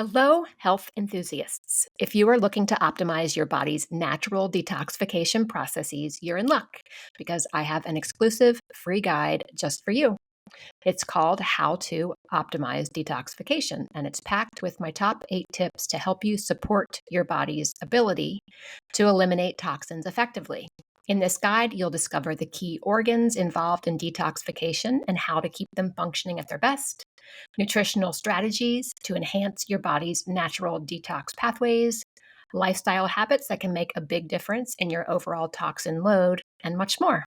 Hello, health enthusiasts. If you are looking to optimize your body's natural detoxification processes, you're in luck because I have an exclusive free guide just for you. It's called How to Optimize Detoxification, and it's packed with my top 8 tips to help you support your body's ability to eliminate toxins effectively. In this guide, you'll discover the key organs involved in detoxification and how to keep them functioning at their best, nutritional strategies to enhance your body's natural detox pathways, lifestyle habits that can make a big difference in your overall toxin load, and much more.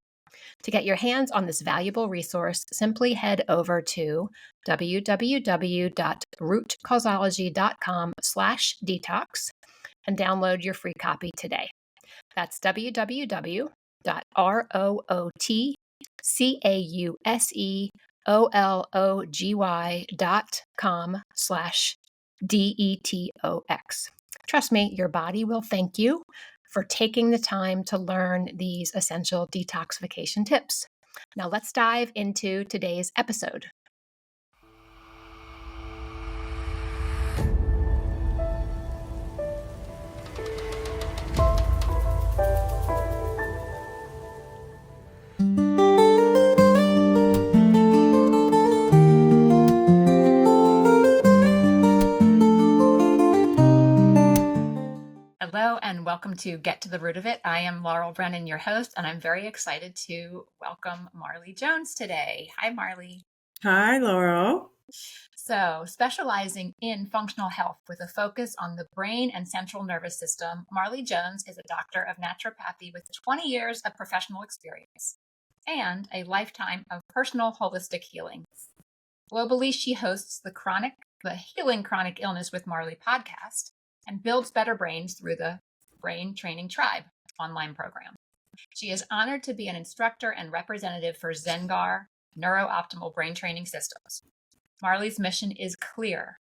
To get your hands on this valuable resource, simply head over to www.rootcausology.com/detox and download your free copy today. That's www.rootcausology.com/DETOX. Trust me, your body will thank you for taking the time to learn these essential detoxification tips. Now let's dive into today's episode. Hello and welcome to Get to the Root of It. I am Laurel Brennan, your host, and I'm very excited to welcome Marley Jones today. Hi, Marley. Hi, Laurel. So, specializing in functional health with a focus on the brain and central nervous system, Marley Jones is a doctor of naturopathy with 20 years of professional experience and a lifetime of personal holistic healing. Globally, she hosts the Healing Chronic Illness with Marley podcast and builds better brains through the Brain Training Tribe online program. She is honored to be an instructor and representative for Zengar NeurOptimal brain training systems. Marley's mission is clear: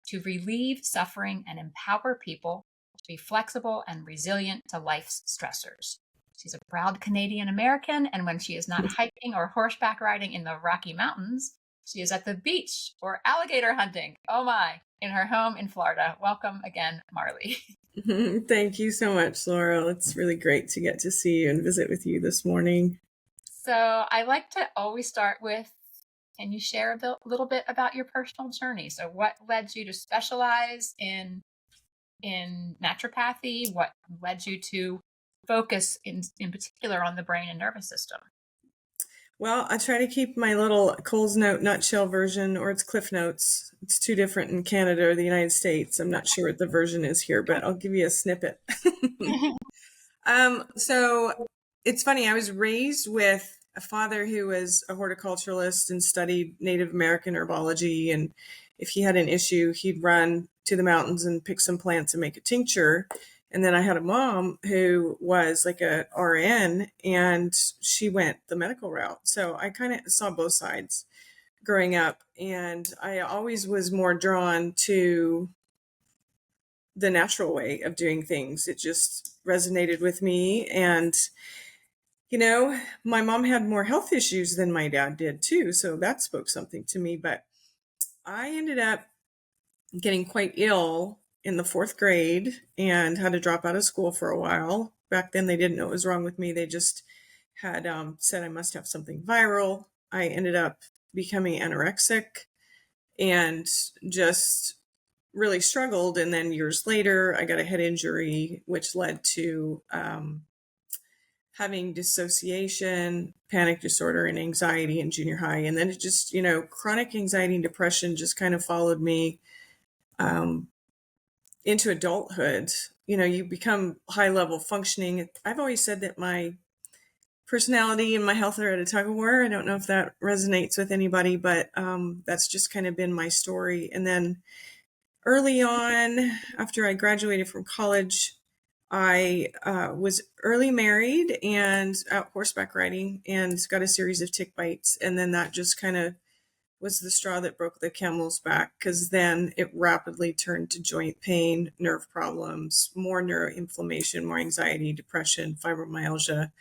to relieve suffering and empower people to be flexible and resilient to life's stressors. She's a proud Canadian American, and when she is not hiking or horseback riding in the Rocky Mountains, she is at the beach or alligator hunting. Oh my, in her home in Florida. Welcome again, Marley. Thank you so much, Laurel. It's really great to get to see you and visit with you this morning. So I like to always start with, can you share a little bit about your personal journey? So what led you to specialize in naturopathy? What led you to focus in particular on the brain and nervous system? Well, I try to keep my little Cole's Note nutshell version, or it's Cliff Notes. It's too different in Canada or the United States. I'm not sure what the version is here, but I'll give you a snippet. So it's funny. I was raised with a father who was a horticulturalist and studied Native American herbology. And if he had an issue, he'd run to the mountains and pick some plants and make a tincture. And then I had a mom who was like a RN, and she went the medical route. So I kind of saw both sides growing up. And I always was more drawn to the natural way of doing things. It just resonated with me. And, you know, my mom had more health issues than my dad did too. So that spoke something to me. But I ended up getting quite ill in the 4th grade and had to drop out of school for a while. Back then, they didn't know what was wrong with me. They just had said I must have something viral. I ended up becoming anorexic and just really struggled. And then years later, I got a head injury, which led to having dissociation, panic disorder, and anxiety in junior high. And then it just, chronic anxiety and depression just kind of followed me into adulthood. You become high level functioning. I've always said that my personality and my health are at a tug of war. I don't know if that resonates with anybody, but that's just kind of been my story. And then early on, after I graduated from college, I was early married and out horseback riding and got a series of tick bites. And then that just kind of was the straw that broke the camel's back, because then it rapidly turned to joint pain, nerve problems, more neuroinflammation, more anxiety, depression, fibromyalgia,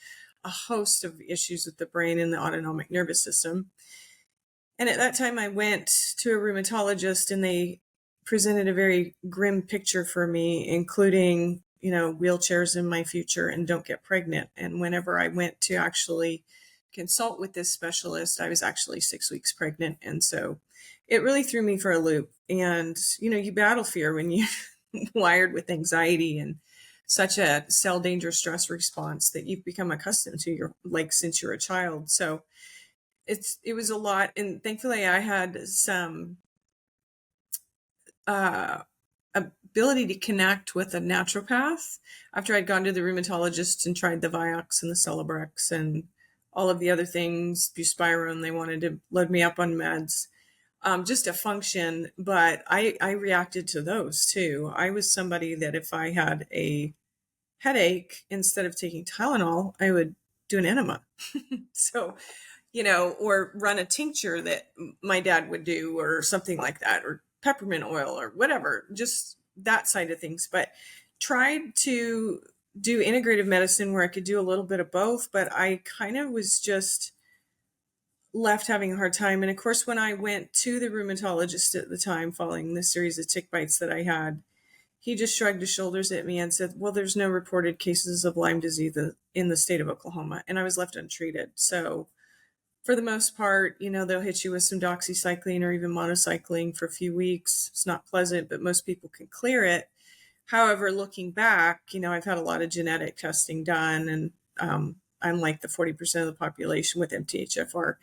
a host of issues with the brain and the autonomic nervous system. And at that time, I went to a rheumatologist, and they presented a very grim picture for me, including, wheelchairs in my future and don't get pregnant. And whenever I went to actually consult with this specialist, I was actually 6 weeks pregnant. And so it really threw me for a loop. And, you battle fear when you wired with anxiety and such a cell danger stress response that you've become accustomed to since you're a child. So it was a lot. And thankfully I had some ability to connect with a naturopath after I'd gone to the rheumatologist and tried the Vioxx and the Celebrex and all of the other things, buspirone. They wanted to load me up on meds, just to function. But I reacted to those too. I was somebody that if I had a headache, instead of taking Tylenol, I would do an enema. So, or run a tincture that my dad would do or something like that, or peppermint oil or whatever, just that side of things. But tried to do integrative medicine where I could do a little bit of both, but I kind of was just left having a hard time. And of course, when I went to the rheumatologist at the time, following the series of tick bites that I had, he just shrugged his shoulders at me and said, well, there's no reported cases of Lyme disease in the state of Oklahoma. And I was left untreated. So for the most part, they'll hit you with some doxycycline or even monocycline for a few weeks. It's not pleasant, but most people can clear it. However, looking back, I've had a lot of genetic testing done, and I'm like the 40% of the population with MTHFR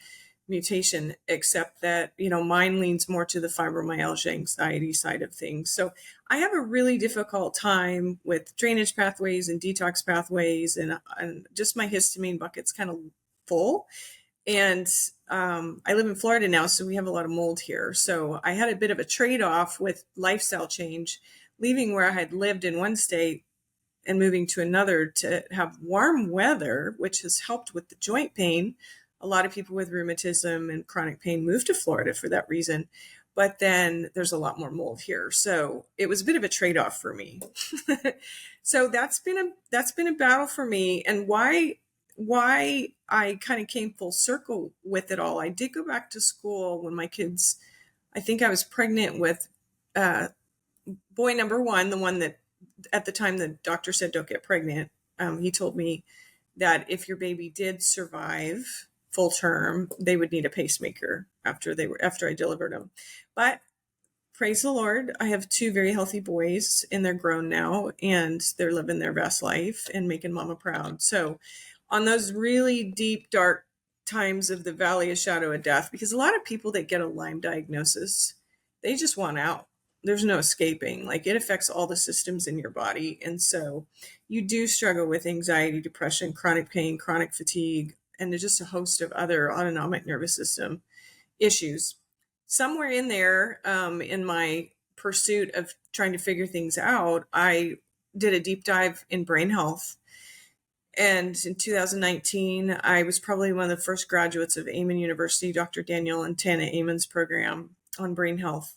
mutation, except that, mine leans more to the fibromyalgia anxiety side of things. So I have a really difficult time with drainage pathways and detox pathways, and just my histamine bucket's kind of full. And I live in Florida now, so we have a lot of mold here. So I had a bit of a trade-off with lifestyle change, leaving where I had lived in one state and moving to another to have warm weather, which has helped with the joint pain. A lot of people with rheumatism and chronic pain move to Florida for that reason. But then there's a lot more mold here. So it was a bit of a trade-off for me. So that's been a battle for me. And why I kind of came full circle with it all. I did go back to school when my kids, I think I was pregnant with boy number one, the one that at the time the doctor said don't get pregnant. He told me that if your baby did survive full term, they would need a pacemaker after I delivered them. But praise the Lord, I have two very healthy boys, and they're grown now, and they're living their best life and making mama proud. So on those really deep, dark times of the valley of shadow of death, because a lot of people that get a Lyme diagnosis, they just want out. There's no escaping. Like, it affects all the systems in your body. And so you do struggle with anxiety, depression, chronic pain, chronic fatigue, and just a host of other autonomic nervous system issues. Somewhere in there, in my pursuit of trying to figure things out, I did a deep dive in brain health. And in 2019, I was probably one of the first graduates of Amen University, Dr. Daniel and Tana Amen's program on brain health.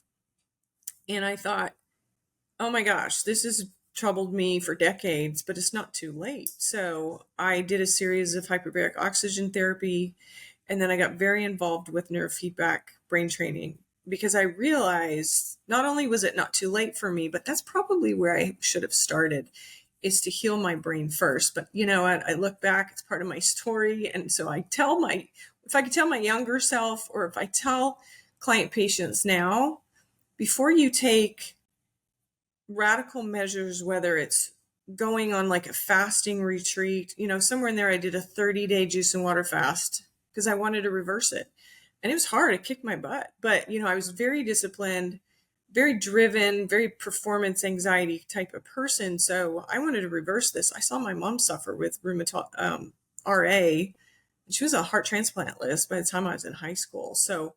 And I thought, oh my gosh, this has troubled me for decades, but it's not too late. So I did a series of hyperbaric oxygen therapy, and then I got very involved with neurofeedback brain training, because I realized not only was it not too late for me, but that's probably where I should have started, is to heal my brain first. But I look back, it's part of my story. And so if I could tell my younger self, or if I tell client patients now, before you take radical measures, whether it's going on like a fasting retreat, somewhere in there, I did a 30-day juice and water fast because I wanted to reverse it. And it was hard. It kicked my butt. But, I was very disciplined, very driven, very performance anxiety type of person. So I wanted to reverse this. I saw my mom suffer with rheumatoid RA. And she was a heart transplant list by the time I was in high school. So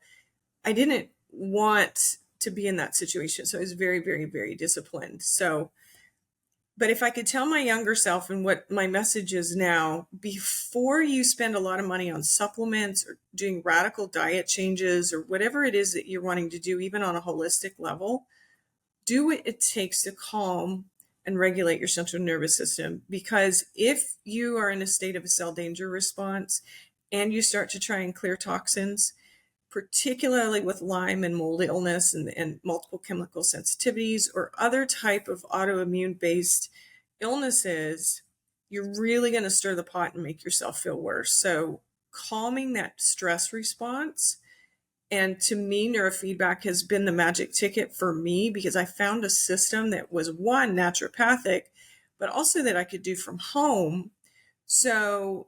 I didn't want to be in that situation. So I was very, very, very disciplined. So, but if I could tell my younger self, and what my message is now, before you spend a lot of money on supplements or doing radical diet changes or whatever it is that you're wanting to do, even on a holistic level, do what it takes to calm and regulate your central nervous system. Because if you are in a state of a cell danger response and you start to try and clear toxins, particularly with Lyme and mold illness and multiple chemical sensitivities or other type of autoimmune based illnesses, you're really going to stir the pot and make yourself feel worse. So calming that stress response. And to me, neurofeedback has been the magic ticket for me because I found a system that was one, naturopathic, but also that I could do from home. So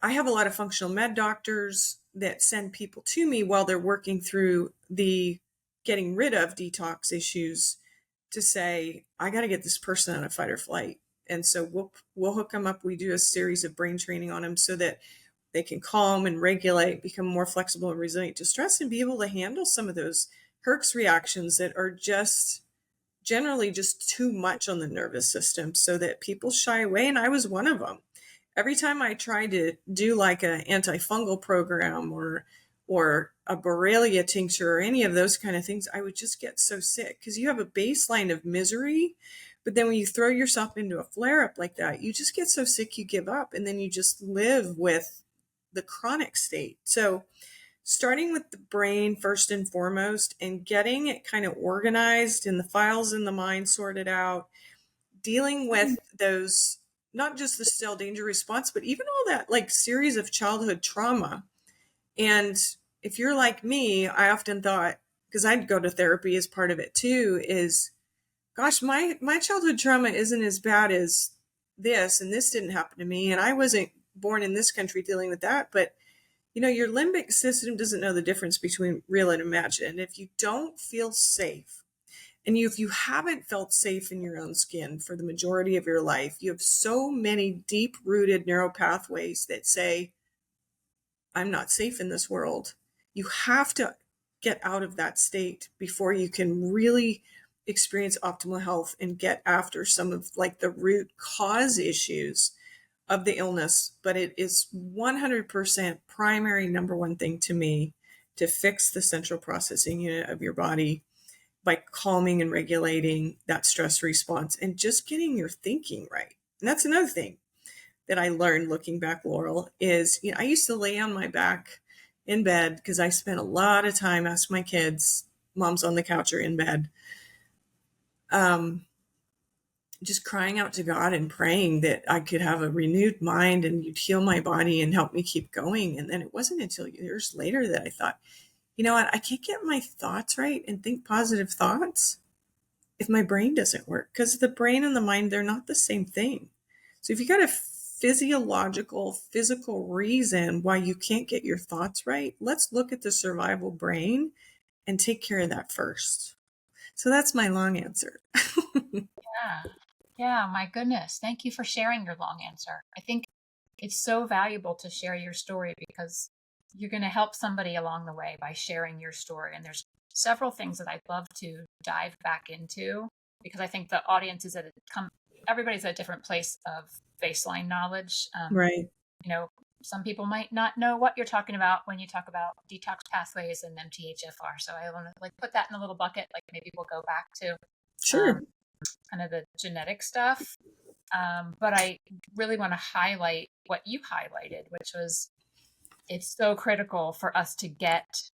I have a lot of functional med doctors that send people to me while they're working through the getting rid of detox issues to say, I got to get this person out of fight or flight. And so we'll hook them up. We do a series of brain training on them so that they can calm and regulate, become more flexible and resilient to stress, and be able to handle some of those Herx reactions that are just generally just too much on the nervous system, so that people shy away. And I was one of them. Every time I tried to do like an antifungal program or a Borrelia tincture or any of those kind of things, I would just get so sick because you have a baseline of misery. But then when you throw yourself into a flare up like that, you just get so sick you give up, and then you just live with the chronic state. So starting with the brain first and foremost and getting it kind of organized and the files in the mind sorted out, dealing with those, not just the cell danger response, but even all that like series of childhood trauma. And if you're like me, I often thought, because I'd go to therapy as part of it too, is, gosh, my childhood trauma isn't as bad as this, and this didn't happen to me, and I wasn't born in this country dealing with that. But your limbic system doesn't know the difference between real and imagined. If you don't feel safe, and if you haven't felt safe in your own skin for the majority of your life, you have so many deep-rooted neural pathways that say, I'm not safe in this world. You have to get out of that state before you can really experience optimal health and get after some of like the root cause issues of the illness. But it is 100% primary number one thing to me to fix the central processing unit of your body by calming and regulating that stress response and just getting your thinking right. And that's another thing that I learned looking back, Laurel, is I used to lay on my back in bed because I spent a lot of time asking my kids, mom's on the couch or in bed, just crying out to God and praying that I could have a renewed mind and you'd heal my body and help me keep going. And then it wasn't until years later that I thought, you know what, I can't get my thoughts right and think positive thoughts if my brain doesn't work, because the brain and the mind, they're not the same thing. So if you got a physical reason why you can't get your thoughts right, let's look at the survival brain and take care of that first. So that's my long answer. Yeah. Yeah, my goodness. Thank you for sharing your long answer. I think it's so valuable to share your story because you're going to help somebody along the way by sharing your story. And there's several things that I'd love to dive back into because I think the audience is everybody's at a different place of baseline knowledge. Right. Some people might not know what you're talking about when you talk about detox pathways and MTHFR. So I want to put that in a little bucket. Like maybe we'll go back to Sure. kind of the genetic stuff. But I really want to highlight what you highlighted, which was it's so critical for us to get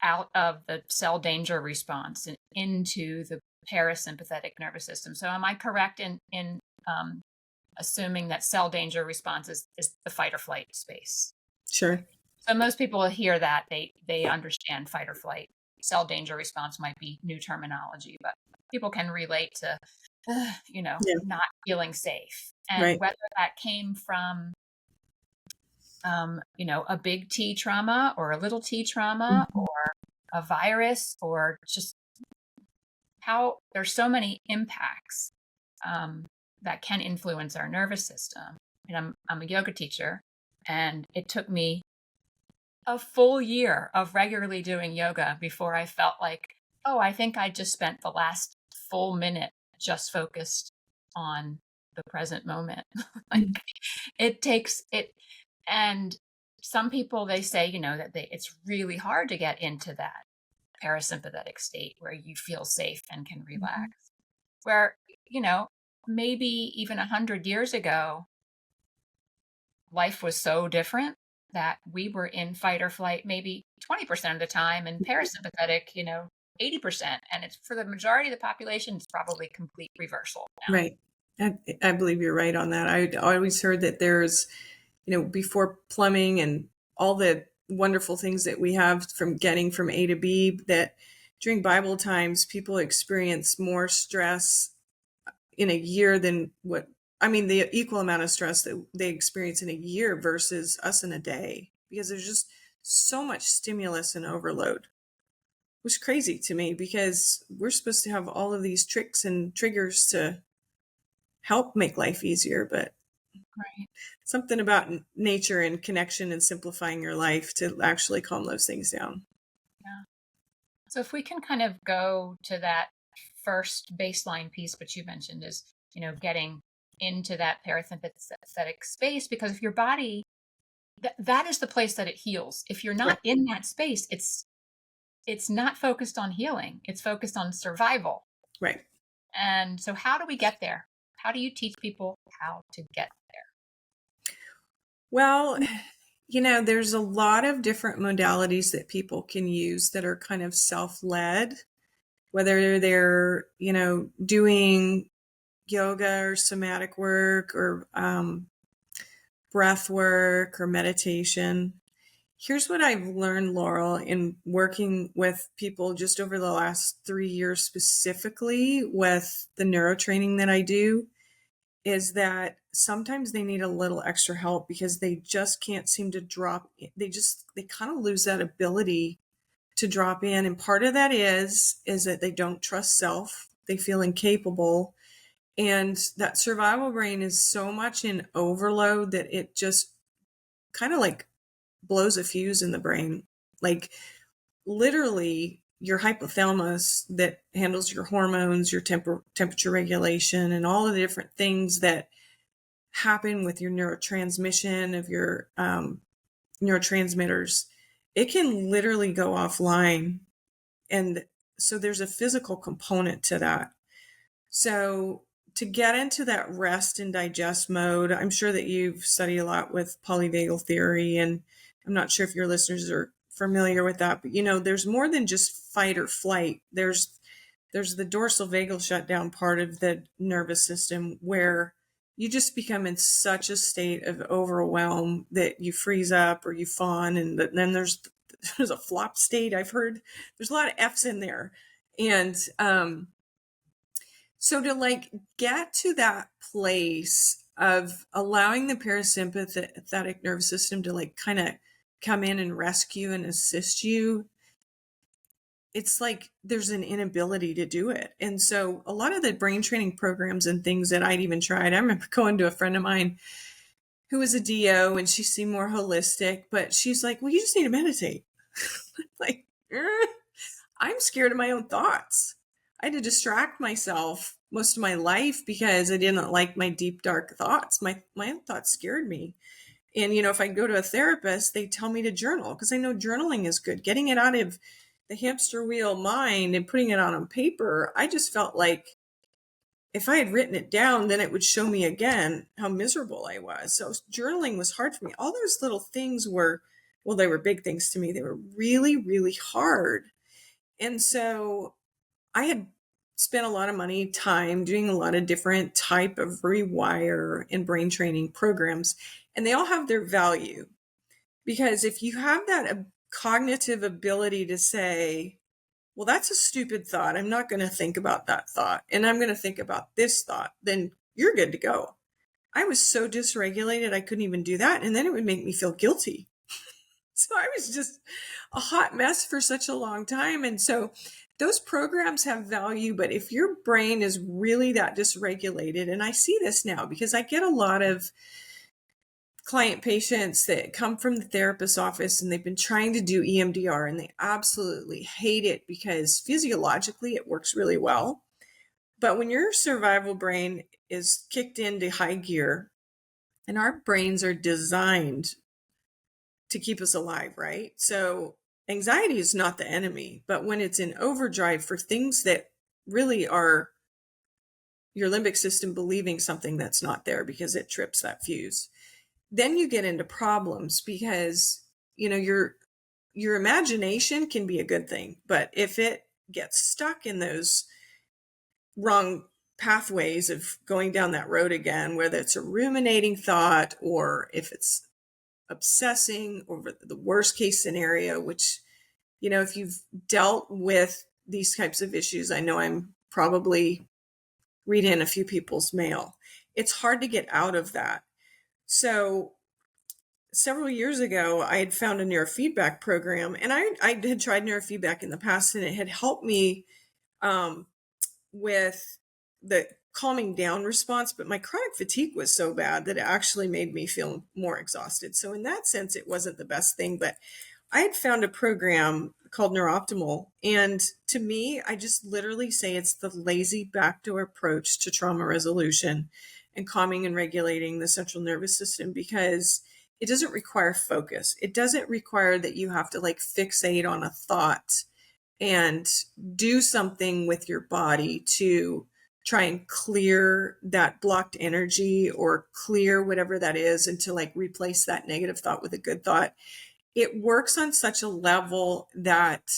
out of the cell danger response and into the parasympathetic nervous system. So am I correct in assuming that cell danger response is the fight or flight space? Sure. So most people hear that, they understand fight or flight. Cell danger response might be new terminology, but people can relate to, not feeling safe. And whether that came from, a big T trauma or a little T trauma or a virus or just how there's so many impacts that can influence our nervous system. And I'm a yoga teacher, and it took me a full year of regularly doing yoga before I felt like, oh, I think I just spent the last full minute just focused on the present moment. It takes it. And some people, they say, that it's really hard to get into that parasympathetic state where you feel safe and can relax. Where, maybe even 100 years ago, life was so different that we were in fight or flight maybe 20% of the time and parasympathetic, 80%. And it's for the majority of the population, it's probably complete reversal now. Right. I believe you're right on that. I always heard that there's, before plumbing and all the wonderful things that we have from getting from A to B, that during Bible times, people experience more stress in a year than the equal amount of stress that they experience in a year versus us in a day, because there's just so much stimulus and overload. It was crazy to me because we're supposed to have all of these tricks and triggers to help make life easier, but Right. something about nature and connection and simplifying your life to actually calm those things down. Yeah. So if we can kind of go to that first baseline piece, which you mentioned is, getting into that parasympathetic space, because if your body, that is the place that it heals. If you're not Right. in that space, it's not focused on healing. It's focused on survival. Right. And so how do we get there? How do you teach people how to get there? Well, there's a lot of different modalities that people can use that are kind of self-led, whether they're, doing yoga or somatic work or breath work or meditation. Here's what I've learned, Laurel, in working with people just over the last 3 years, specifically with the neurotraining that I do, is that sometimes they need a little extra help because they just can't seem to drop. They kind of lose that ability to drop in. And part of that is that they don't trust self. They feel incapable. And that survival brain is so much in overload that it just kind of like blows a fuse in the brain. Like literally your hypothalamus that handles your hormones, your temperature regulation, and all of the different things that happen with your neurotransmission of your neurotransmitters, it can literally go offline. And so there's a physical component to that. So to get into that rest and digest mode, I'm sure that you've studied a lot with polyvagal theory, and I'm not sure if your listeners are familiar with that, but there's more than just fight or flight. There's the dorsal vagal shutdown part of the nervous system where you just become in such a state of overwhelm that you freeze up or you fawn, and then there's a flop state. I've heard there's a lot of F's in there, and so to get to that place of allowing the parasympathetic nervous system to kind of come in and rescue and assist you, it's like there's an inability to do it. And so a lot of the brain training programs and things that I'd even tried, I remember going to a friend of mine who was a DO and she seemed more holistic, but she's like, well, you just need to meditate. Like, I'm scared of my own thoughts. I had to distract myself most of my life because I didn't like my deep, dark thoughts. My own thoughts scared me. And, if I go to a therapist, they tell me to journal because I know journaling is good. Getting it out of the hamster wheel mind and putting it out on paper, I just felt like if I had written it down, then it would show me again how miserable I was. So journaling was hard for me. All those little things they were big things to me. They were really, really hard. And so I had spent a lot of money, time doing a lot of different type of rewire and brain training programs, and they all have their value. Because if you have that cognitive ability to say, well, that's a stupid thought, I'm not going to think about that thought, and I'm going to think about this thought, then you're good to go. I was so dysregulated, I couldn't even do that. And then it would make me feel guilty. So I was just a hot mess for such a long time. And so those programs have value, but if your brain is really that dysregulated, and I see this now because I get a lot of client patients that come from the therapist's office and they've been trying to do EMDR and they absolutely hate it because physiologically it works really well. But when your survival brain is kicked into high gear, and our brains are designed to keep us alive, right? So anxiety is not the enemy, but when it's in overdrive for things that really are your limbic system believing something that's not there because it trips that fuse. then you get into problems because, your imagination can be a good thing, but if it gets stuck in those wrong pathways of going down that road again, whether it's a ruminating thought or if it's obsessing over the worst case scenario, which, if you've dealt with these types of issues, I know I'm probably reading a few people's mail. It's hard to get out of that. So several years ago, I had found a neurofeedback program, and I had tried neurofeedback in the past, and it had helped me with the calming down response, but my chronic fatigue was so bad that it actually made me feel more exhausted. So in that sense, it wasn't the best thing, but I had found a program called NeurOptimal. And to me, I just literally say it's the lazy backdoor approach to trauma resolution and calming and regulating the central nervous system, because it doesn't require focus. It doesn't require that you have to fixate on a thought and do something with your body to try and clear that blocked energy or clear whatever that is, and to replace that negative thought with a good thought. It works on such a level that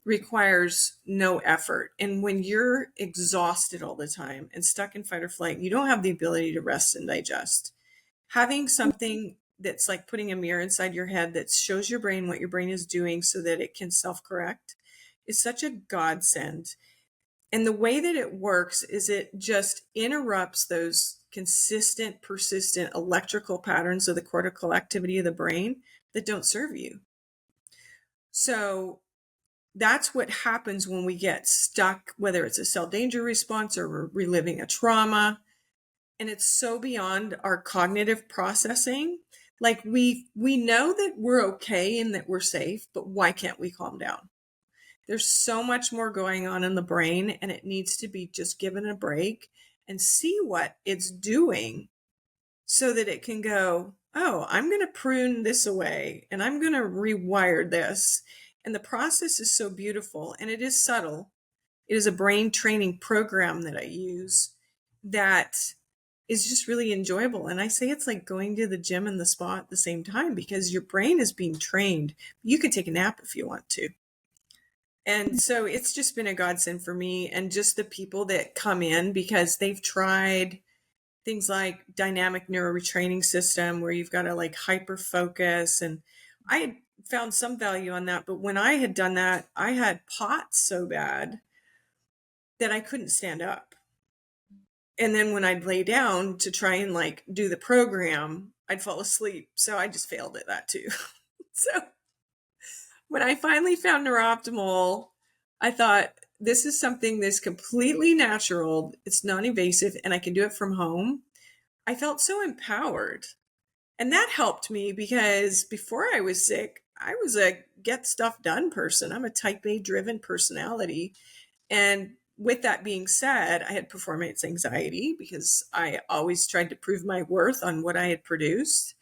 requires no effort. And when you're exhausted all the time and stuck in fight or flight, you don't have the ability to rest and digest. Having something that's like putting a mirror inside your head that shows your brain what your brain is doing so that it can self-correct is such a godsend. And the way that it works is it just interrupts those consistent, persistent electrical patterns of the cortical activity of the brain that don't serve you. So that's what happens when we get stuck, whether it's a cell danger response or we're reliving a trauma. And it's so beyond our cognitive processing. We know that we're okay and that we're safe, but why can't we calm down? There's so much more going on in the brain, and it needs to be just given a break and see what it's doing so that it can go, oh, I'm going to prune this away and I'm going to rewire this. And the process is so beautiful, and it is subtle. It is a brain training program that I use that is just really enjoyable. And I say it's like going to the gym and the spa at the same time, because your brain is being trained. You could take a nap if you want to. And so it's just been a godsend for me, and just the people that come in because they've tried things like dynamic neuro retraining system where you've got to hyper focus. And I had found some value on that. But when I had done that, I had POTS so bad that I couldn't stand up. And then when I'd lay down to try and do the program, I'd fall asleep. So I just failed at that too. So when I finally found NeurOptimal, I thought, this is something that's completely natural. It's non-invasive, and I can do it from home. I felt so empowered. And that helped me, because before I was sick, I was a get stuff done person. I'm a type A driven personality. And with that being said, I had performance anxiety because I always tried to prove my worth on what I had produced.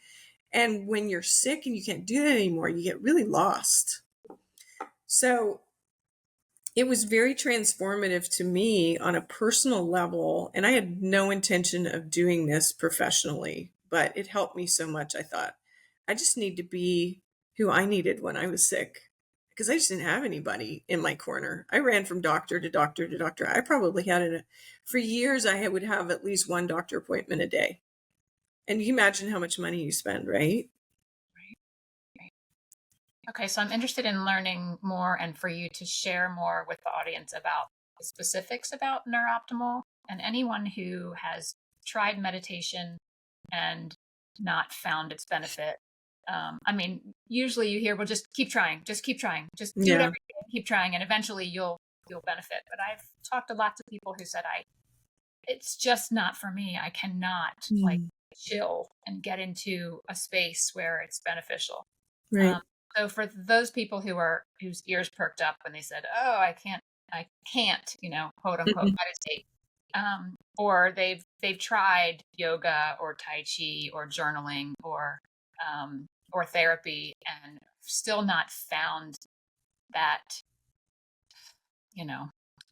And when you're sick and you can't do that anymore, you get really lost. So it was very transformative to me on a personal level. And I had no intention of doing this professionally, but it helped me so much. I thought, I just need to be who I needed when I was sick, because I just didn't have anybody in my corner. I ran from doctor to doctor to doctor. I probably had it for years. I would have at least one doctor appointment a day. And you imagine how much money you spend, right? Okay, so I'm interested in learning more and for you to share more with the audience about the specifics about NeurOptimal, and anyone who has tried meditation and not found its benefit. Usually you hear, well, just keep trying, just keep trying, just do whatever you can, keep trying, and eventually you'll benefit. But I've talked to lots of people who said, it's just not for me. I cannot chill and get into a space where it's beneficial. Right. So for those people whose ears perked up when they said, oh, I can't, quote unquote, meditate. Or they've tried yoga or Tai Chi or journaling or therapy and still not found that,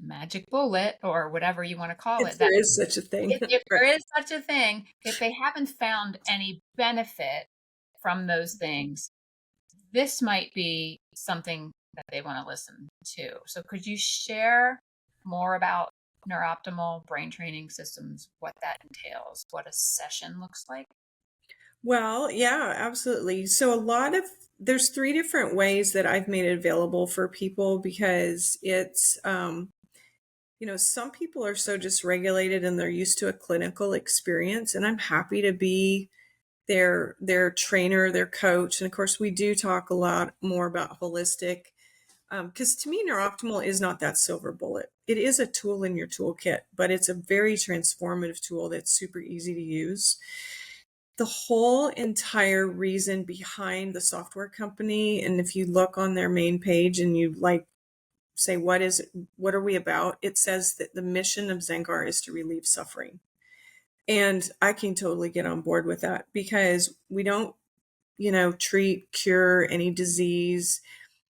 magic bullet or whatever you want to call If it, that there is such a thing. if Right. there is such a thing, if they haven't found any benefit from those things, this might be something that they want to listen to. So could you share more about Neurooptimal brain training systems, what that entails, what a session looks like? Well, yeah, absolutely. So there's three different ways that I've made it available for people because it's, some people are so dysregulated and they're used to a clinical experience, and I'm happy to be their trainer, their coach. And of course, we do talk a lot more about holistic, because to me, Neurooptimal is not that silver bullet. It is a tool in your toolkit, but it's a very transformative tool that's super easy to use. The whole entire reason behind the software company, and if you look on their main page and you say, what are we about? It says that the mission of Zengar is to relieve suffering. And I can totally get on board with that because we don't, treat, cure any disease.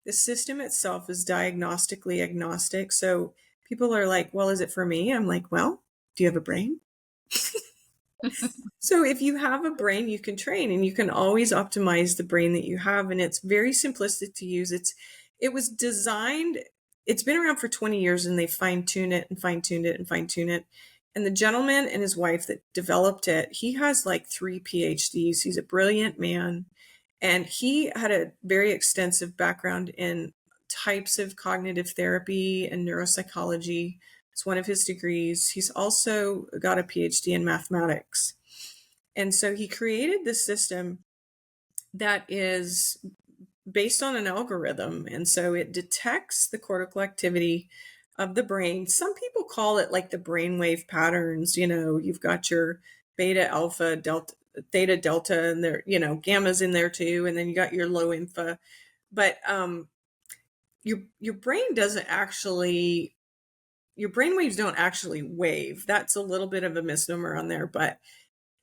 The system itself is diagnostically agnostic. So people are like, well, is it for me? I'm like, well, do you have a brain? So if you have a brain, you can train, and you can always optimize the brain that you have. And it's very simplistic to use. It was designed, it's been around for 20 years, and they fine-tune it and fine-tuned it and fine-tune it. And the gentleman and his wife that developed it, he has like 3 PhDs. He's a brilliant man. And he had a very extensive background in types of cognitive therapy and neuropsychology. It's one of his degrees. He's also got a PhD in mathematics. And so he created this system that is based on an algorithm. And so it detects the cortical activity of the brain. Some people call it like the brainwave patterns. You've got your beta, alpha, delta, theta, delta, and there, gamma's in there too. And then you got your low infra. But your brain doesn't actually, your brain waves don't actually wave. That's a little bit of a misnomer on there, but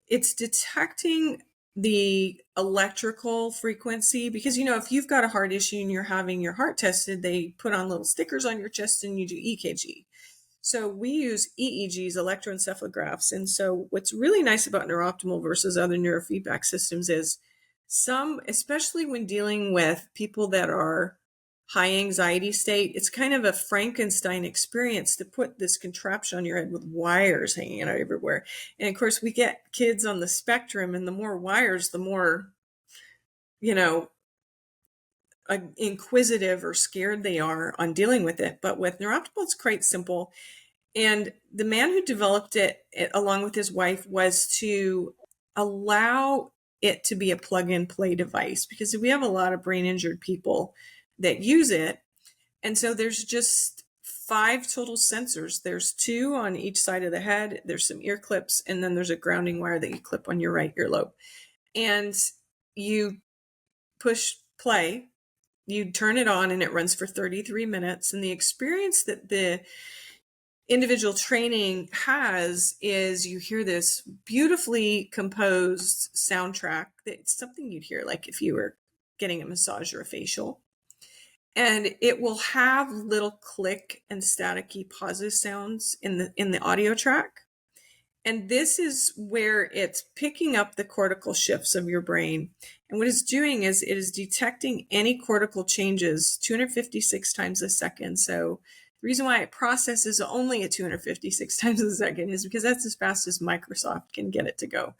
it's detecting the electrical frequency because, if you've got a heart issue and you're having your heart tested, they put on little stickers on your chest and you do EKG. So we use EEGs, electroencephalographs. And so what's really nice about Neurooptimal versus other neurofeedback systems is especially when dealing with people that are high anxiety state, it's kind of a Frankenstein experience to put this contraption on your head with wires hanging out everywhere. And of course, we get kids on the spectrum, and the more wires, the more, inquisitive or scared they are on dealing with it. But with Neurooptimal, it's quite simple. And the man who developed it, along with his wife, was to allow it to be a plug-and-play device, because we have a lot of brain-injured people that use it. And so there's just 5 total sensors. There's 2 on each side of the head. There's some ear clips, and then there's a grounding wire that you clip on your right earlobe. And you push play, you turn it on, and it runs for 33 minutes. And the experience that the individual training has is you hear this beautifully composed soundtrack. It's something you'd hear like if you were getting a massage or a facial. And it will have little click and staticky pauses sounds in the audio track. And this is where it's picking up the cortical shifts of your brain. And what it's doing is it is detecting any cortical changes 256 times a second. So the reason why it processes only at 256 times a second is because that's as fast as Microsoft can get it to go.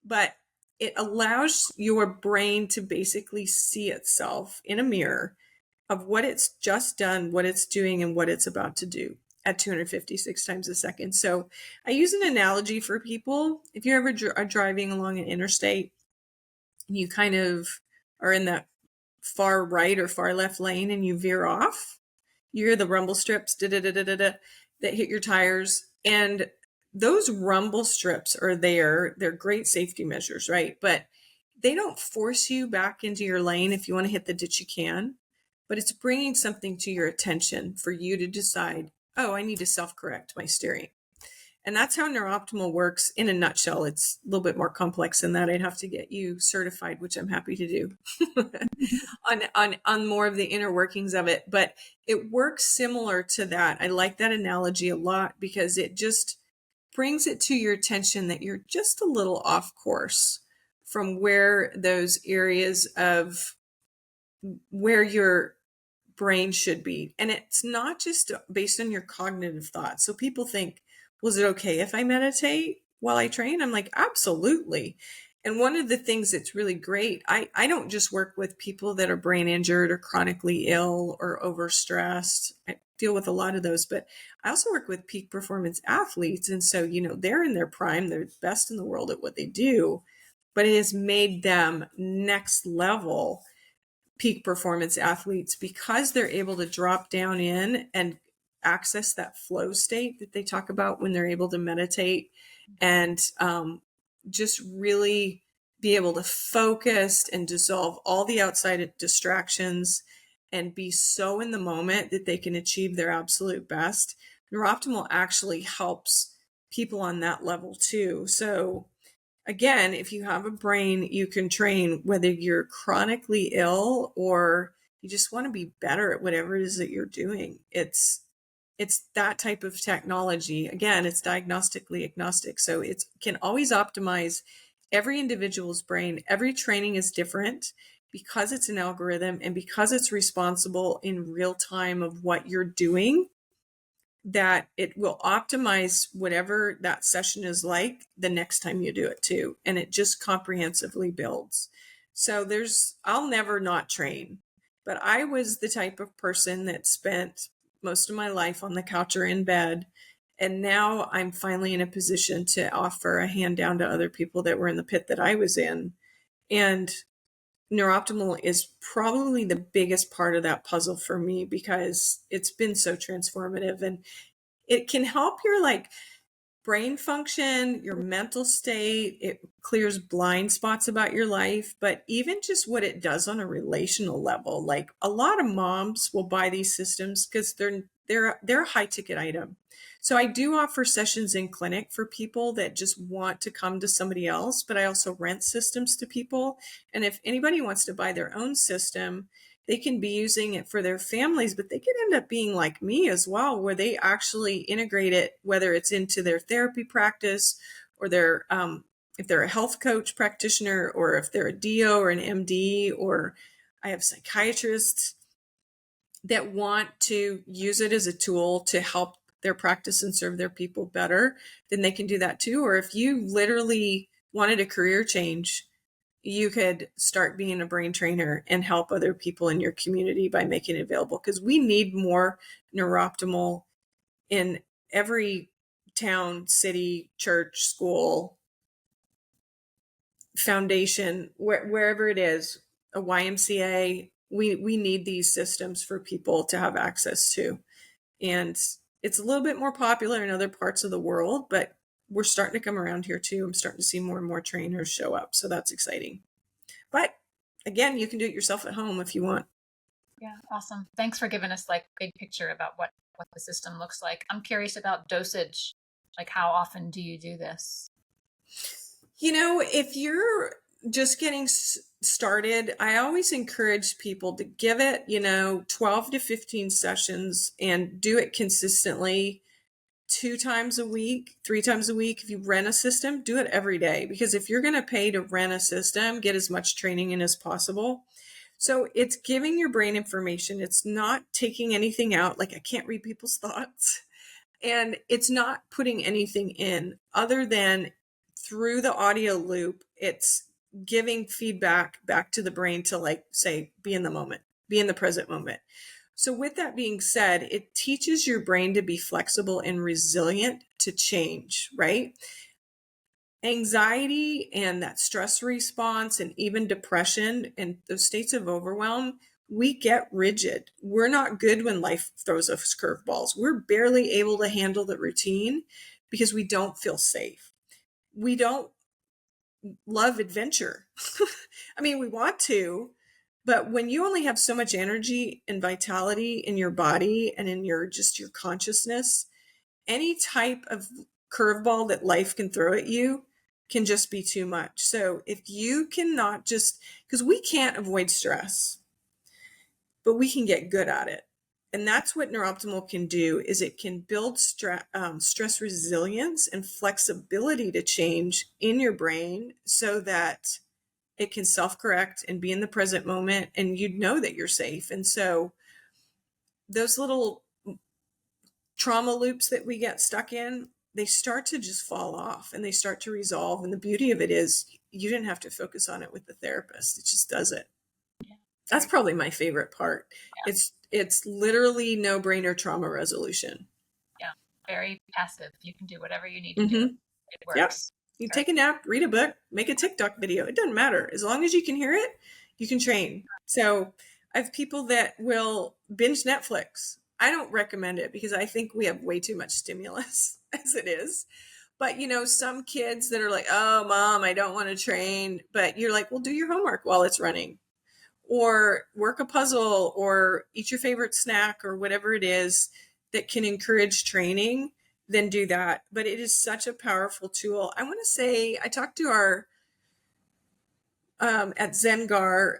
But it allows your brain to basically see itself in a mirror of what it's just done, what it's doing, and what it's about to do at 256 times a second. So I use an analogy for people. If you ever are driving along an interstate and you kind of are in that far right or far left lane and you veer off, you hear the rumble strips that hit your tires. And those rumble strips are there. They're great safety measures, right? But they don't force you back into your lane. If you want to hit the ditch, you can. But it's bringing something to your attention for you to decide, oh, I need to self-correct my steering. And that's how NeurOptimal works in a nutshell. It's a little bit more complex than that. I'd have to get you certified, which I'm happy to do on more of the inner workings of it. But it works similar to that. I like that analogy a lot because it just brings it to your attention that you're just a little off course from where those areas of where your brain should be. And it's not just based on your cognitive thoughts. So people think, was it okay if I meditate while I train? I'm like, absolutely. And one of the things that's really great, I don't just work with people that are brain injured or chronically ill or overstressed. I deal with a lot of those, but I also work with peak performance athletes. And so, they're in their prime, they're the best in the world at what they do, but it has made them next level peak performance athletes because they're able to drop down in and access that flow state that they talk about when they're able to meditate and just really be able to focus and dissolve all the outside distractions and be so in the moment that they can achieve their absolute best. NeurOptimal actually helps people on that level too. So again, if you have a brain, you can train whether you're chronically ill or you just want to be better at whatever it is that you're doing. It's that type of technology. Again, it's diagnostically agnostic. So it can always optimize every individual's brain. Every training is different because it's an algorithm and because it's responsible in real time of what you're doing, that it will optimize whatever that session is like the next time you do it too. And it just comprehensively builds. So I'll never not train, but I was the type of person that spent most of my life on the couch or in bed. And now I'm finally in a position to offer a hand down to other people that were in the pit that I was in. And NeurOptimal is probably the biggest part of that puzzle for me because it's been so transformative, and it can help your brain function, your mental state. It clears blind spots about your life, but even just what it does on a relational level. Like a lot of moms will buy these systems because they're a high ticket item. So I do offer sessions in clinic for people that just want to come to somebody else, but I also rent systems to people. And if anybody wants to buy their own system, they can be using it for their families, but they can end up being like me as well, where they actually integrate it, whether it's into their therapy practice or if they're a health coach practitioner, or if they're a DO or an MD, or I have psychiatrists that want to use it as a tool to help their practice and serve their people better, then they can do that too. Or if you literally wanted a career change, you could start being a brain trainer and help other people in your community by making it available, because we need more NeurOptimal in every town, city, church, school, foundation, wherever it is, a YMCA. We need these systems for people to have access to. And it's a little bit more popular in other parts of the world, but we're starting to come around here too. I'm starting to see more and more trainers show up. So that's exciting. But again, you can do it yourself at home if you want. Yeah, awesome. Thanks for giving us big picture about what the system looks like. I'm curious about dosage. How often do you do this? If you're just getting started, I always encourage people to give it, 12 to 15 sessions and do it consistently 2 times a week, 3 times a week. If you rent a system, do it every day, because if you're going to pay to rent a system, get as much training in as possible. So it's giving your brain information. It's not taking anything out. I can't read people's thoughts, and it's not putting anything in other than through the audio loop. It's giving feedback back to the brain to say, be in the moment, be in the present moment. So with that being said, it teaches your brain to be flexible and resilient to change, right? Anxiety and that stress response and even depression and those states of overwhelm, we get rigid. We're not good when life throws us curveballs. We're barely able to handle the routine because we don't feel safe. We don't love adventure. I mean, we want to, but when you only have so much energy and vitality in your body and in your consciousness, any type of curveball that life can throw at you can just be too much. So if you cannot just, because we can't avoid stress, but we can get good at it. And that's what NeurOptimal can do, is it can build stress resilience and flexibility to change in your brain so that it can self-correct and be in the present moment, and you know that you're safe. And so those little trauma loops that we get stuck in, they start to just fall off and they start to resolve. And the beauty of it is you didn't have to focus on it with the therapist. It just does it. Yeah. That's probably my favorite part. Yeah. It's literally no-brainer trauma resolution. Yeah. Very passive. You can do whatever you need to do. It works. Yep. You take a nap, read a book, make a TikTok video. It doesn't matter. As long as you can hear it, you can train. So I have people that will binge Netflix. I don't recommend it because I think we have way too much stimulus as it is. But, you know, some kids that are like, oh, mom, I don't want to train. But you're like, well, do your homework while it's running, or work a puzzle, or eat your favorite snack, or whatever it is that can encourage training, then do that. But it is such a powerful tool. I want to say, I talked to our, at Zengar,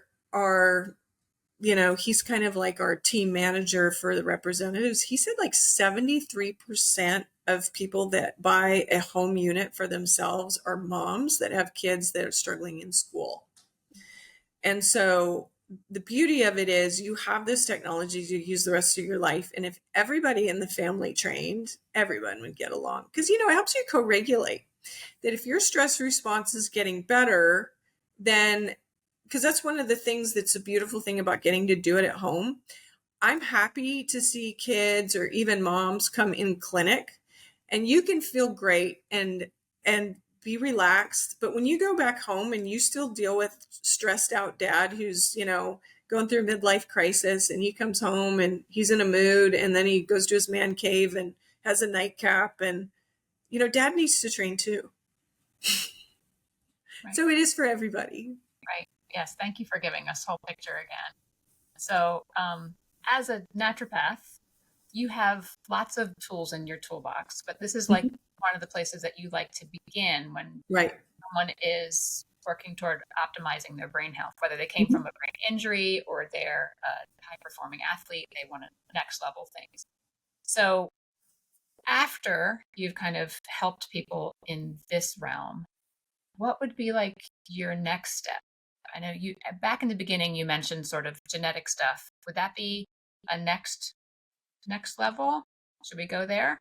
he's kind of like our team manager for the representatives. He said like 73% of people that buy a home unit for themselves are moms that have kids that are struggling in school. And so the beauty of it is you have this technology to use the rest of your life. And if everybody in the family trained, everyone would get along. Because, it helps you co-regulate. That if your stress response is getting better, then, because that's one of the things that's a beautiful thing about getting to do it at home. I'm happy to see kids or even moms come in clinic, and you can feel great and be relaxed. But when you go back home and you still deal with stressed out dad who's, going through a midlife crisis, and he comes home and he's in a mood, and then he goes to his man cave and has a nightcap, and, dad needs to train too. Right. So it is for everybody. Right. Yes. Thank you for giving us whole picture again. So, as a naturopath, you have lots of tools in your toolbox, but this is like one of the places that you like to begin when someone is working toward optimizing their brain health, whether they came from a brain injury or they're a high-performing athlete, they want to next level things. So after you've kind of helped people in this realm, what would be like your next step? I know you, back in the beginning, you mentioned sort of genetic stuff. Would that be a next level? Should we go there?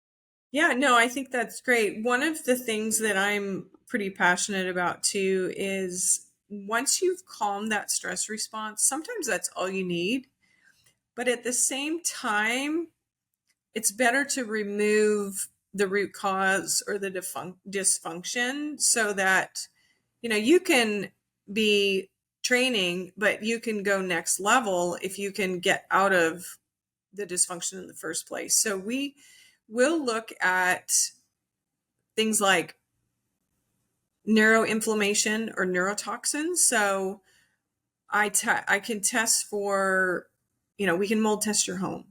Yeah, no, I think that's great. One of the things that I'm pretty passionate about too is once you've calmed that stress response, sometimes that's all you need. But at the same time, it's better to remove the root cause or the dysfunction so that, you can be training, but you can go next level if you can get out of the dysfunction in the first place. So we will look at things like neuroinflammation or neurotoxins. So I can test for, we can mold test your home,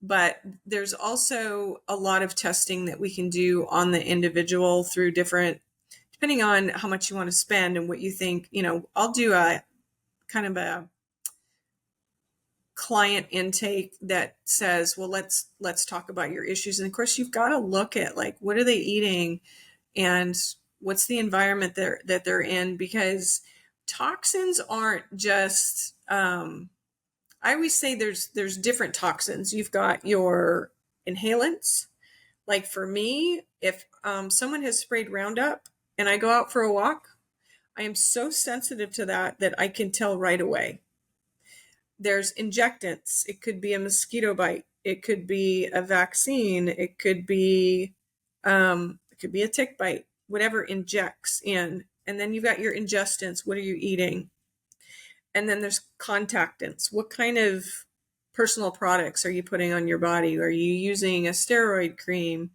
but there's also a lot of testing that we can do on the individual through different, depending on how much you want to spend and what you think, I'll do a kind of a client intake that says, well, let's talk about your issues. And of course, you've got to look at like, what are they eating and what's the environment that they're in, because toxins aren't just, I always say there's different toxins. You've got your inhalants. Like for me, if someone has sprayed Roundup and I go out for a walk, I am so sensitive to that I can tell right away. There's injectants. It could be a mosquito bite. It could be a vaccine. It could be a tick bite, whatever injects in. And then you've got your ingestants. What are you eating? And then there's contactants. What kind of personal products are you putting on your body? Are you using a steroid cream?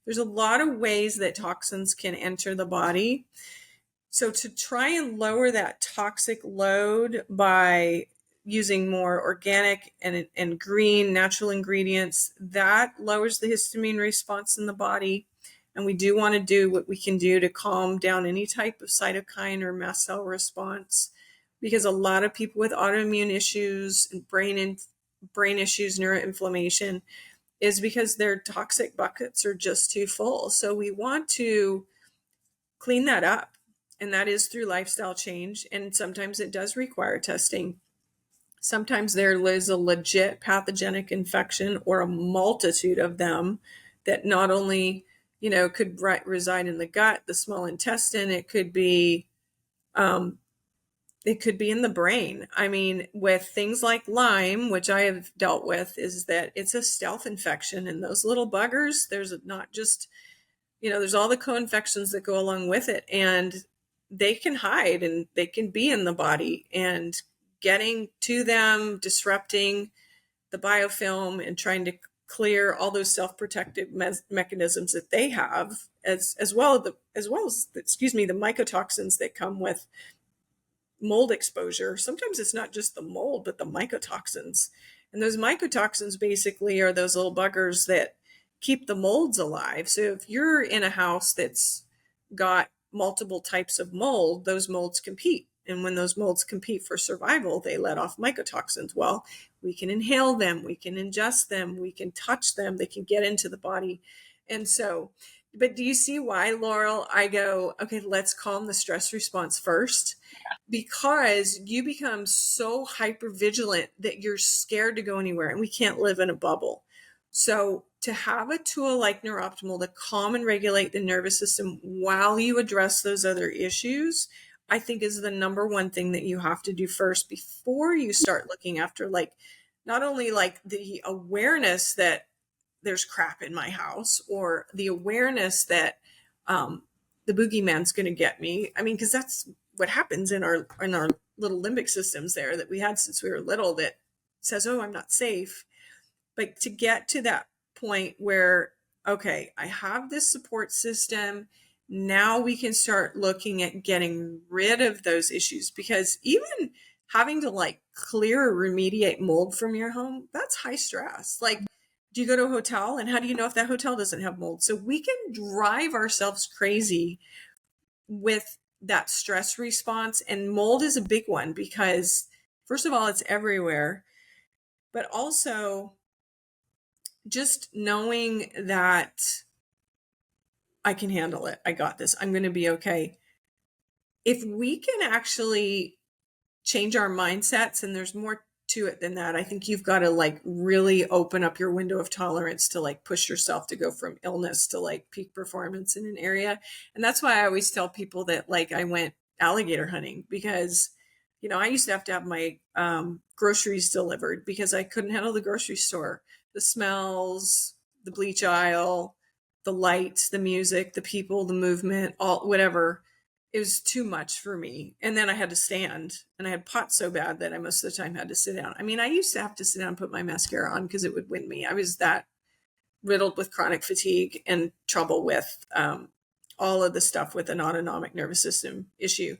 There's a lot of ways that toxins can enter the body. So to try and lower that toxic load by using more organic and green natural ingredients, that lowers the histamine response in the body. And we do want to do what we can do to calm down any type of cytokine or mast cell response, because a lot of people with autoimmune issues and brain issues, neuroinflammation, is because their toxic buckets are just too full. So we want to clean that up. And that is through lifestyle change. And sometimes it does require testing. Sometimes there is a legit pathogenic infection or a multitude of them that not only, could reside in the gut, the small intestine, it could be in the brain. I mean, with things like Lyme, which I have dealt with, is that it's a stealth infection, and those little buggers, there's not just, there's all the co-infections that go along with it, and they can hide and they can be in the body, and getting to them, disrupting the biofilm and trying to clear all those self-protective mechanisms that they have, as well as the mycotoxins that come with mold exposure. Sometimes it's not just the mold, but the mycotoxins. And those mycotoxins basically are those little buggers that keep the molds alive. So if you're in a house that's got multiple types of mold, those molds compete. And when those molds compete for survival, they let off mycotoxins. Well, we can inhale them, we can ingest them, we can touch them, they can get into the body. And so, but do you see why, Laurel, I go, okay, let's calm the stress response first? Because you become so hyper vigilant that you're scared to go anywhere, and we can't live in a bubble. So to have a tool like NeurOptimal to calm and regulate the nervous system while you address those other issues, I think is the number one thing that you have to do first before you start looking after, not only the awareness that there's crap in my house, or the awareness that the boogeyman's going to get me. I mean, because that's what happens in our little limbic systems there that we had since we were little, that says, oh, I'm not safe. But to get to that point where, okay, I have this support system. Now we can start looking at getting rid of those issues, because even having to clear or remediate mold from your home, that's high stress. Do you go to a hotel, and how do you know if that hotel doesn't have mold? So we can drive ourselves crazy with that stress response. And mold is a big one, because first of all, it's everywhere, but also just knowing that I can handle it. I got this. I'm going to be okay. If we can actually change our mindsets, and there's more to it than that, I think you've got to really open up your window of tolerance to push yourself to go from illness to peak performance in an area. And that's why I always tell people that I went alligator hunting, because I used to have my groceries delivered because I couldn't handle the grocery store, the smells, the bleach aisle, the lights, the music, the people, the movement, all whatever. It was too much for me. And then I had to stand, and I had POTS so bad that I most of the time had to sit down. I mean, I used to have to sit down and put my mascara on because it would win me. I was that riddled with chronic fatigue and trouble with all of the stuff with an autonomic nervous system issue.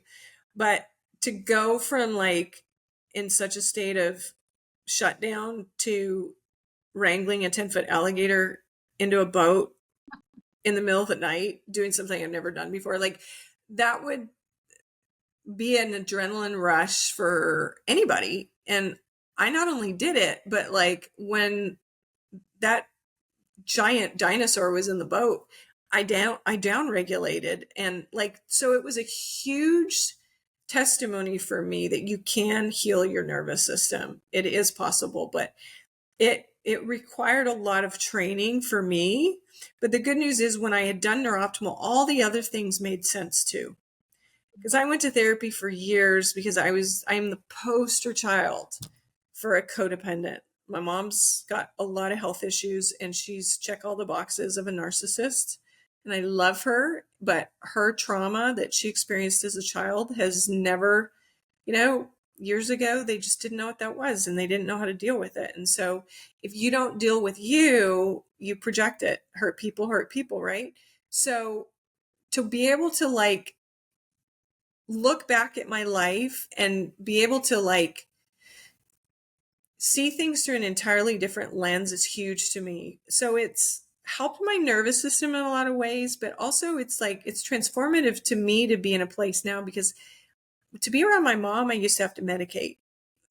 But to go from in such a state of shutdown to wrangling a 10-foot alligator into a boat in the middle of the night, doing something I've never done before, that would be an adrenaline rush for anybody. And I not only did it, but when that giant dinosaur was in the boat, I down regulated. And so it was a huge testimony for me that you can heal your nervous system. It is possible, but it required a lot of training for me. But the good news is, when I had done NeurOptimal, all the other things made sense too. Because I went to therapy for years because I'm the poster child for a codependent. My mom's got a lot of health issues, and she's checked all the boxes of a narcissist. And I love her, but her trauma that she experienced as a child has never, years ago, they just didn't know what that was, and they didn't know how to deal with it. And so if you don't deal with you project it. Hurt people, right? So to be able to look back at my life and be able to see things through an entirely different lens is huge to me. So it's helped my nervous system in a lot of ways, but also it's like, it's transformative to me to be in a place now, because to be around my mom, I used to have to medicate.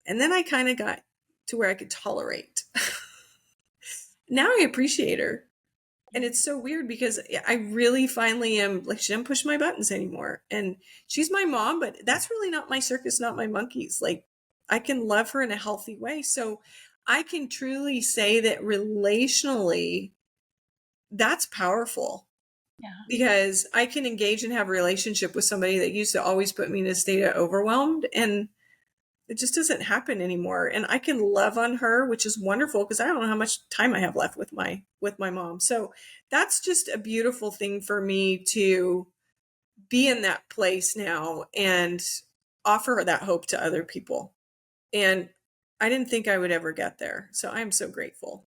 And then I kind of got to where I could tolerate. Now I appreciate her. And it's so weird because I really finally am like, she doesn't push my buttons anymore. And she's my mom, but that's really not my circus, not my monkeys. Like, I can love her in a healthy way. So I can truly say that relationally, that's powerful. Yeah. Because I can engage and have a relationship with somebody that used to always put me in a state of overwhelmed, and it just doesn't happen anymore. And I can love on her, which is wonderful, because I don't know how much time I have left with my mom. So that's just a beautiful thing for me to be in that place now and offer that hope to other people. And I didn't think I would ever get there. So I'm so grateful.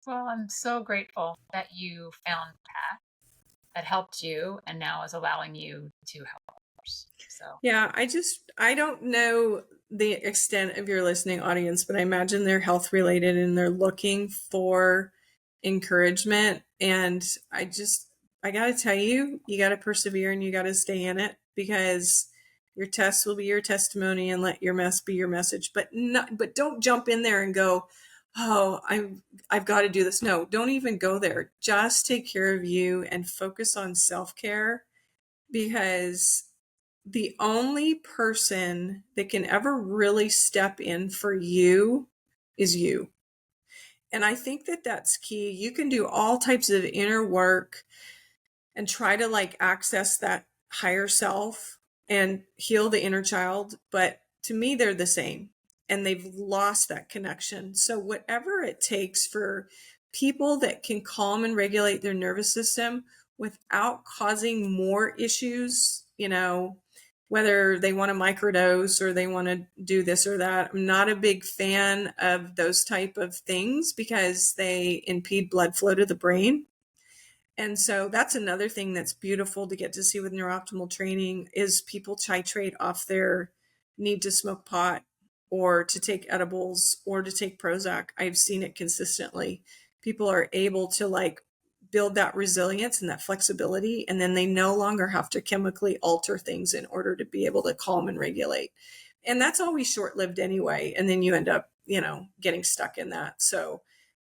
Well, I'm so grateful that you found a path that helped you and now is allowing you to help others. So yeah, I don't know the extent of your listening audience, but I imagine they're health related and they're looking for encouragement. And I got to tell you, you got to persevere and you got to stay in it, because your test will be your testimony, and let your mess be your message. But don't jump in there and go, oh, I've got to do this. No, don't even go there. Just take care of you and focus on self-care, because the only person that can ever really step in for you is you. And I think that that's key. You can do all types of inner work and try to like access that higher self and heal the inner child. But to me, they're the same, and they've lost that connection. So whatever it takes for people that can calm and regulate their nervous system without causing more issues, whether they want to microdose or they want to do this or that. I'm not a big fan of those type of things because they impede blood flow to the brain. And so that's another thing that's beautiful to get to see with Neurooptimal training, is people titrate off their need to smoke pot or to take edibles or to take Prozac. I've seen it consistently. People are able to like build that resilience and that flexibility, and then they no longer have to chemically alter things in order to be able to calm and regulate. And that's always short-lived anyway. And then you end up, getting stuck in that. So,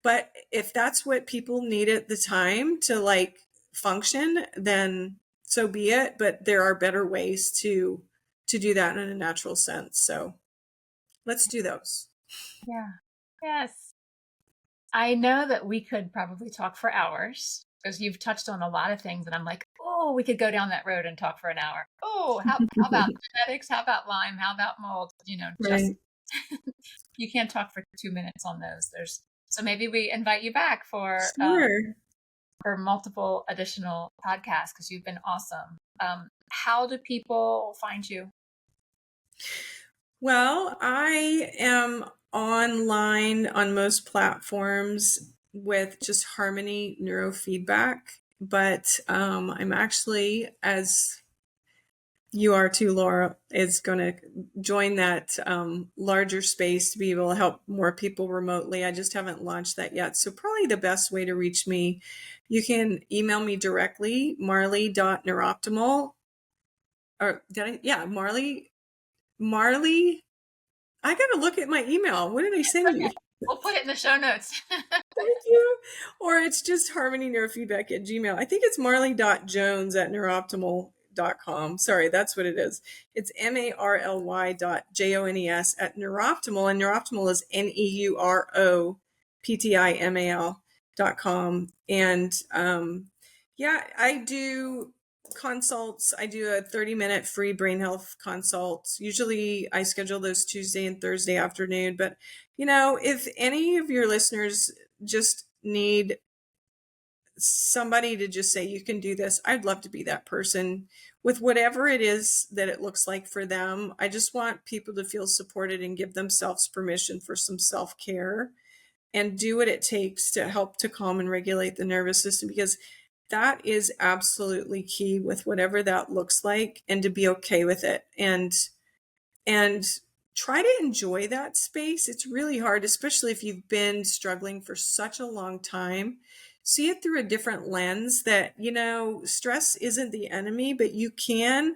but if that's what people need at the time to like function, then so be it. But there are better ways to do that in a natural sense. So let's do those. yeah. Yes. I know that we could probably talk for hours, because you've touched on a lot of things, and I'm like, oh, we could go down that road and talk for an hour. Oh, how about genetics? How about Lyme? How about mold? Just Right. you can't talk for 2 minutes on those. So maybe we invite you back Sure. for multiple additional podcasts, because you've been awesome. How do people find you? Well, I am online on most platforms with just Harmony Neurofeedback, but I'm actually, as you are too, Laura, is going to join that larger space to be able to help more people remotely. I just haven't launched that yet. So probably the best way to reach me, you can email me directly, marley.neuroptimal, or Marley. I got to look at my email. What did I send you? Okay. We'll put it in the show notes. Thank you. Or it's just Harmony Neurofeedback at Gmail. I think it's marley.jones@neurooptimal.com. Sorry, that's what it is. It's marly.jones at Neurooptimal. And Neurooptimal is neuroptimal.com. And I do consults. I do a 30-minute free brain health consult. Usually I schedule those Tuesday and Thursday afternoon. But, if any of your listeners just need somebody to just say, you can do this, I'd love to be that person with whatever it is that it looks like for them. I just want people to feel supported and give themselves permission for some self-care and do what it takes to help to calm and regulate the nervous system, because that is absolutely key with whatever that looks like, and to be okay with it and try to enjoy that space. It's really hard, especially if you've been struggling for such a long time, see it through a different lens that, stress isn't the enemy, but you can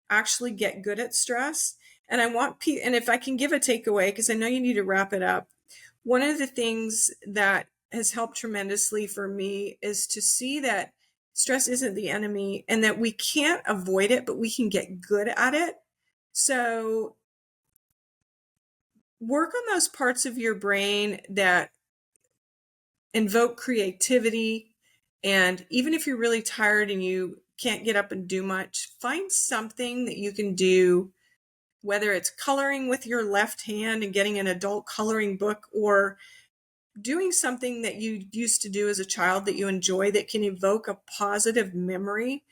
actually get good at stress. And and if I can give a takeaway, because I know you need to wrap it up, one of the things that has helped tremendously for me is to see that stress isn't the enemy and that we can't avoid it, but we can get good at it. So work on those parts of your brain that invoke creativity. And even if you're really tired and you can't get up and do much, find something that you can do, whether it's coloring with your left hand and getting an adult coloring book, or doing something that you used to do as a child that you enjoy that can evoke a positive memory.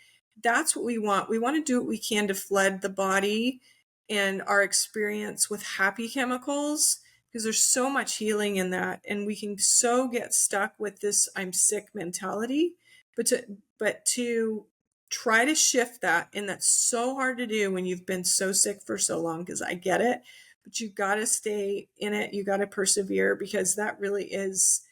That's what we want. We want to do what we can to flood the body and our experience with happy chemicals, because there's so much healing in that. And we can so get stuck with this I'm sick mentality, but to try to shift that. And that's so hard to do when you've been so sick for so long, because I get it, but you got to stay in it. You got to persevere, because that really is,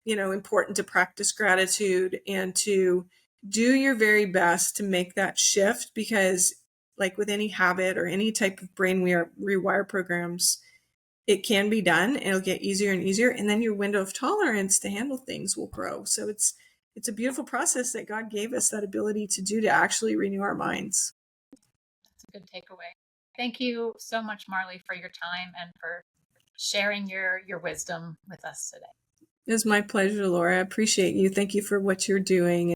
important to practice gratitude and to do your very best to make that shift. Because like with any habit or any type of brain rewire programs, it can be done. It'll get easier and easier. And then your window of tolerance to handle things will grow. So it's a beautiful process that God gave us that ability to do, to actually renew our minds. That's a good takeaway. Thank you so much, Marley, for your time and for sharing your wisdom with us today. It was my pleasure, Laura. I appreciate you. Thank you for what you're doing.